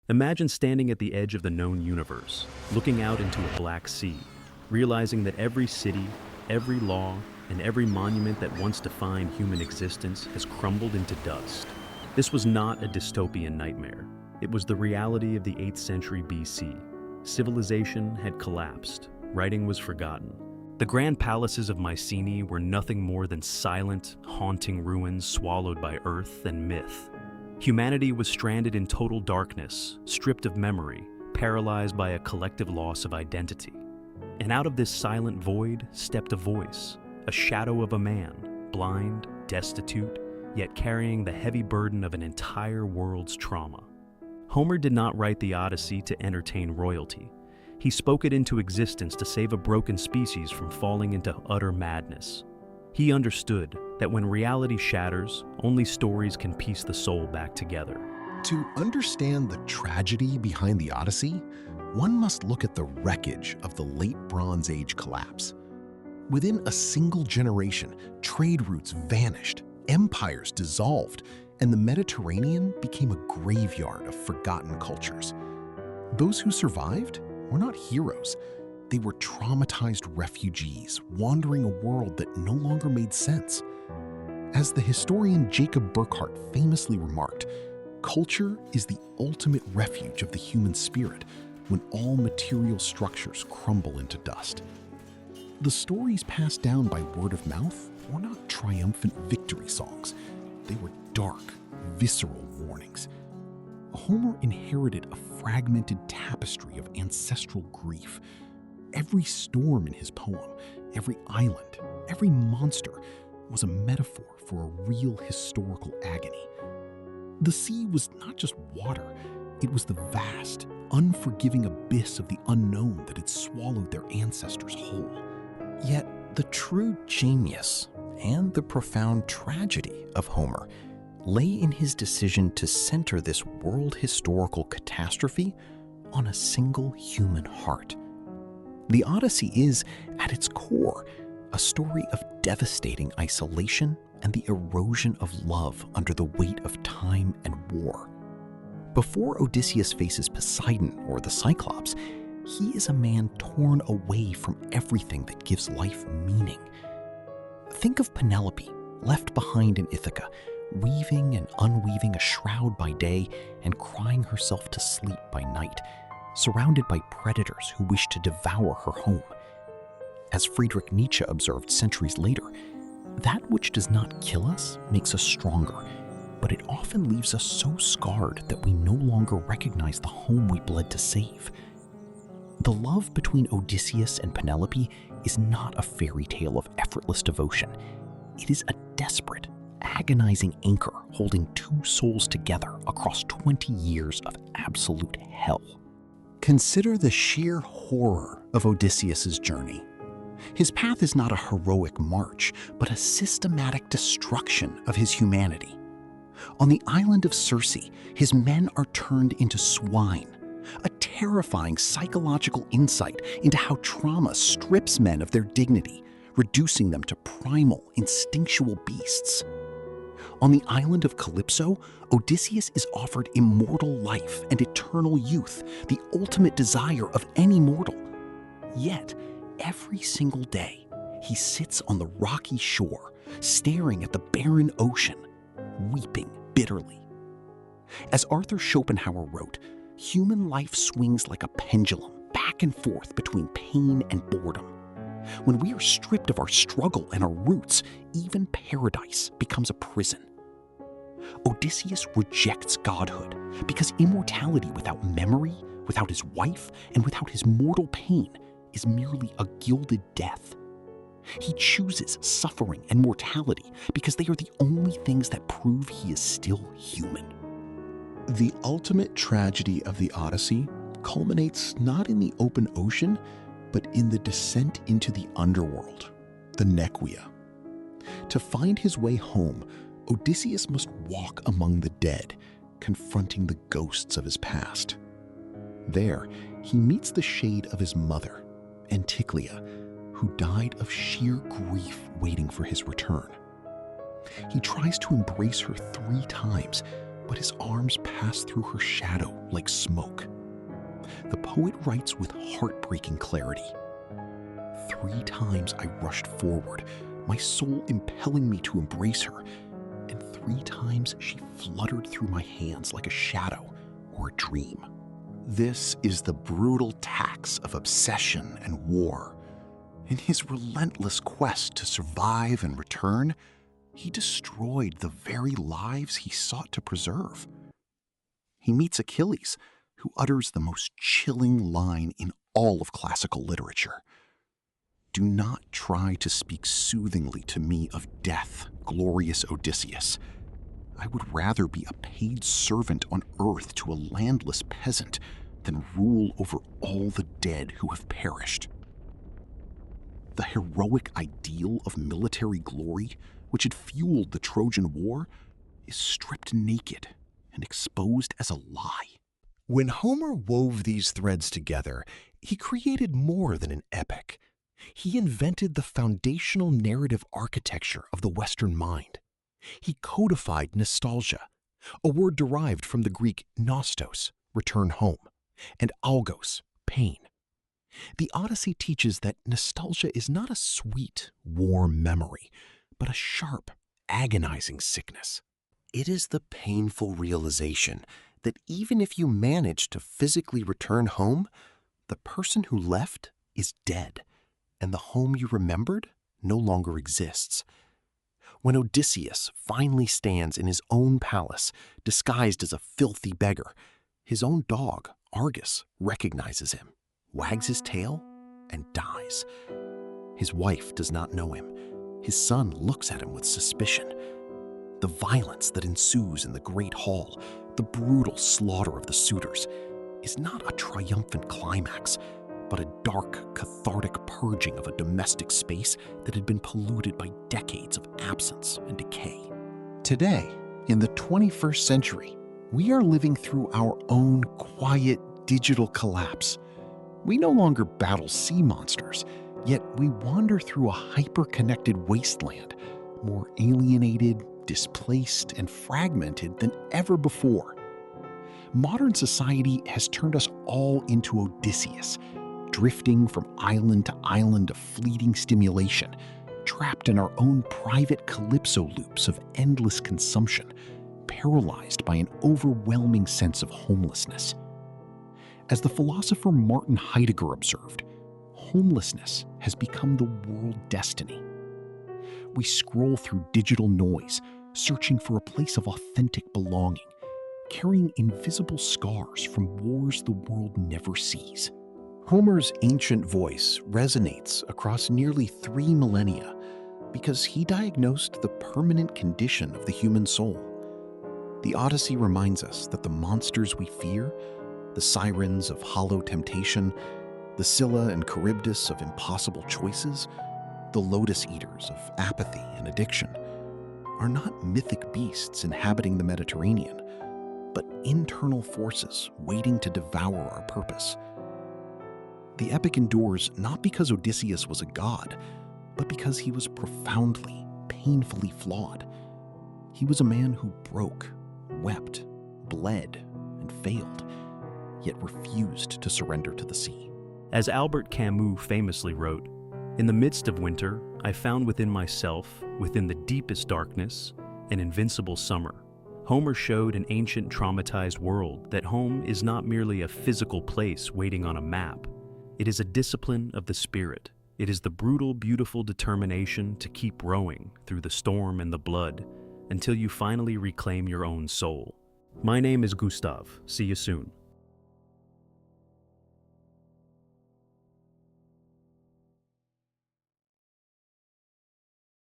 Imagine standing at the edge of the known universe, looking out into a black sea, realizing that every city, every law, and every monument that once defined human existence has crumbled into dust. This was not a dystopian nightmare. It was the reality of the 8th century BC. Civilization had collapsed. Writing was forgotten. The grand palaces of Mycenae were nothing more than silent, haunting ruins swallowed by earth and myth. Humanity was stranded in total darkness, stripped of memory, paralyzed by a collective loss of identity. And out of this silent void stepped a voice, a shadow of a man, blind, destitute, yet carrying the heavy burden of an entire world's trauma. Homer did not write the Odyssey to entertain royalty. He spoke it into existence to save a broken species from falling into utter madness. He understood that when reality shatters, only stories can piece the soul back together. To understand the tragedy behind the Odyssey, one must look at the wreckage of the late Bronze Age collapse. Within a single generation, trade routes vanished, empires dissolved, and the Mediterranean became a graveyard of forgotten cultures. Those who survived were not heroes. They were traumatized refugees wandering a world that no longer made sense. As the historian Jacob Burckhardt famously remarked, culture is the ultimate refuge of the human spirit when all material structures crumble into dust. The stories passed down by word of mouth were not triumphant victory songs. They were dark, visceral warnings. Homer inherited a fragmented tapestry of ancestral grief. Every storm in his poem, every island, every monster was a metaphor for a real historical agony. The sea was not just water, it was the vast, unforgiving abyss of the unknown that had swallowed their ancestors whole. Yet the true genius and the profound tragedy of Homer lay in his decision to center this world historical catastrophe on a single human heart. The Odyssey is, at its core, a story of devastating isolation and the erosion of love under the weight of time and war. Before Odysseus faces Poseidon or the Cyclops, he is a man torn away from everything that gives life meaning. Think of Penelope, left behind in Ithaca, weaving and unweaving a shroud by day and crying herself to sleep by night, surrounded by predators who wish to devour her home. As Friedrich Nietzsche observed centuries later, that which does not kill us makes us stronger, but it often leaves us so scarred that we no longer recognize the home we bled to save. The love between Odysseus and Penelope is not a fairy tale of effortless devotion. It is a desperate, agonizing anchor holding two souls together across 20 years of absolute hell. Consider the sheer horror of Odysseus's journey. His path is not a heroic march, but a systematic destruction of his humanity. On the island of Circe, his men are turned into swine, a terrifying psychological insight into how trauma strips men of their dignity, reducing them to primal, instinctual beasts. On the island of Calypso, Odysseus is offered immortal life and eternal youth, the ultimate desire of any mortal. Yet, every single day, he sits on the rocky shore, staring at the barren ocean, weeping bitterly. As Arthur Schopenhauer wrote, human life swings like a pendulum back and forth between pain and boredom. When we are stripped of our struggle and our roots, even paradise becomes a prison. Odysseus rejects godhood because immortality without memory, without his wife, and without his mortal pain is merely a gilded death. He chooses suffering and mortality because they are the only things that prove he is still human. The ultimate tragedy of the Odyssey culminates not in the open ocean, but in the descent into the underworld, the Nequia. To find his way home, Odysseus must walk among the dead, confronting the ghosts of his past. There, he meets the shade of his mother, Anticlea, who died of sheer grief waiting for his return. He tries to embrace her 3 times, but his arms pass through her shadow like smoke. The poet writes with heartbreaking clarity. 3 times I rushed forward, my soul impelling me to embrace her, and 3 times she fluttered through my hands like a shadow or a dream. This is the brutal tax of obsession and war. In his relentless quest to survive and return, he destroyed the very lives he sought to preserve. He meets Achilles, who utters the most chilling line in all of classical literature. Do not try to speak soothingly to me of death, glorious Odysseus. I would rather be a paid servant on earth to a landless peasant than rule over all the dead who have perished. The heroic ideal of military glory, which had fueled the Trojan War, is stripped naked and exposed as a lie. When Homer wove these threads together, he created more than an epic. He invented the foundational narrative architecture of the Western mind. He codified nostalgia, a word derived from the Greek nostos, return home, and algos, pain. The Odyssey teaches that nostalgia is not a sweet, warm memory, but a sharp, agonizing sickness. It is the painful realization that even if you manage to physically return home, the person who left is dead, and the home you remembered no longer exists. When Odysseus finally stands in his own palace, disguised as a filthy beggar, his own dog, Argus, recognizes him, wags his tail, and dies. His wife does not know him. His son looks at him with suspicion. The violence that ensues in the great hall, the brutal slaughter of the suitors, is not a triumphant climax, but a dark, cathartic purging of a domestic space that had been polluted by decades of absence and decay. Today, in the 21st century, we are living through our own quiet digital collapse. We no longer battle sea monsters, yet we wander through a hyper-connected wasteland, more alienated, displaced, and fragmented than ever before. Modern society has turned us all into Odysseus, drifting from island to island of fleeting stimulation, trapped in our own private calypso loops of endless consumption, paralyzed by an overwhelming sense of homelessness. As the philosopher Martin Heidegger observed, homelessness has become the world destiny. We scroll through digital noise, searching for a place of authentic belonging, carrying invisible scars from wars the world never sees. Homer's ancient voice resonates across nearly 3 millennia because he diagnosed the permanent condition of the human soul. The Odyssey reminds us that the monsters we fear, the sirens of hollow temptation, the Scylla and Charybdis of impossible choices, the lotus eaters of apathy and addiction, are not mythic beasts inhabiting the Mediterranean, but internal forces waiting to devour our purpose. The epic endures not because Odysseus was a god, but because he was profoundly, painfully flawed. He was a man who broke, wept, bled, and failed, yet refused to surrender to the sea. As Albert Camus famously wrote, "In the midst of winter, I found within myself, within the deepest darkness, an invincible summer." Homer showed an ancient traumatized world that home is not merely a physical place waiting on a map. It is a discipline of the spirit. It is the brutal, beautiful determination to keep rowing through the storm and the blood until you finally reclaim your own soul. My name is Gustav. See you soon.